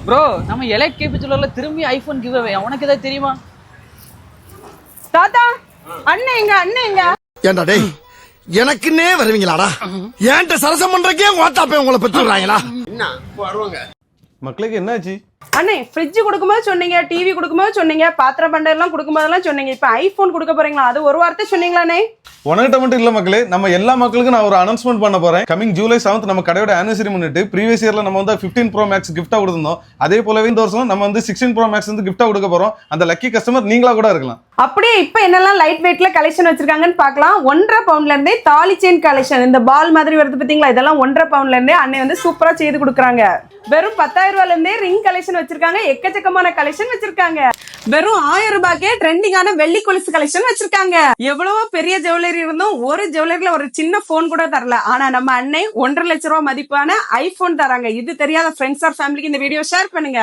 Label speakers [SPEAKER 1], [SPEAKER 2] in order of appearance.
[SPEAKER 1] Bro நம்ம elite கேபிச்சுலர்ல திரும்பி iPhone give away. உனக்கு ஏதாவது தெரியுமா?
[SPEAKER 2] தாத்தா அண்ணன் எங்க
[SPEAKER 3] ஏண்டா டேய் எனக்குன்னே வருவீங்களாடா? ஏன்ட்ட சரசம் பண்றக்கே ஓட்டாப்பே உங்களை பெற்றுறாங்களா?
[SPEAKER 4] என்ன வருவாங்க
[SPEAKER 5] மக்களுக்கு என்னாச்சு?
[SPEAKER 2] அண்ணே ஃப்ரிட்ஜ் கொடுக்கும்போது சொன்னீங்க, டிவி கொடுக்கும்போது சொன்னீங்க, பாத்திர பண்டர் எல்லாம் கொடுக்கும்போதெல்லாம் சொன்னீங்க. இப்ப ஐபோன் கொடுக்க போறீங்களா? அது ஒரு வார்த்தை சொன்னீங்களாண்ணே.
[SPEAKER 5] உனக்கிட்ட மட்டும் இல்ல மக்களே, நம்ம எல்லா மக்களுக்கும் நான் ஒரு அனௌன்ஸ்மெண்ட் பண்ண போறேன். கமிங் ஜூலை 7th நம்ம கடையோட ஆனிவர்சரி முன்னிட்டு ப்ரீவியஸ் இயர்ல நம்ம வந்து 15 Pro Max கிஃப்டா கொடுத்திருந்தோம். அதே போலவே இந்த வருஷம் நம்ம வந்து 16 Pro Max வந்து கிஃப்டா கொடுக்க போறோம். அந்த லக்கி கஸ்டமர் நீங்களா கூட இருக்கலாம்.
[SPEAKER 2] அப்படியே இப்ப என்னெல்லாம் லைட் வெயிட்ல கலெக்ஷன் வச்சிருக்காங்கன்னு பார்க்கலாம். 1.5 பவுண்ட்ல இருந்தே தாலி செயின் கலெக்ஷன், இந்த பால் மாதிரி வருது பாத்தீங்களா, இதெல்லாம் 1.5 பவுண்ட்ல இருந்தே அண்ணே வந்து சூப்பரா செய்து கொடுக்குறாங்க. வெறும் 10,000 ரூபாயில இருந்தே ரிங் கலெக்ஷன் வச்சிருக்காங்க. எக்கச்சக்கமான கலெக்ஷன் வச்சிருக்காங்க. வெறும் 1000 ரூபாய்க்கே ட்ரெண்டிங்கான வெள்ளி கொலுசு கலெக்ஷன் வச்சிருக்காங்க. எவ்வளவோ பெரிய ஜுவல்லரி இருந்தும் ஒரு ஜுவல்லரியில ஒரு சின்ன போன் கூட தரல. ஆனா நம்ம அண்ணே 1.5 லட்சம் ரூபாய் மதிப்பான ஐபோன் தராங்க. இது தெரியாத ஃப்ரெண்ட்ஸ் ஆர் ஃபேமிலிக்கு இந்த வீடியோ ஷேர் பண்ணுங்க.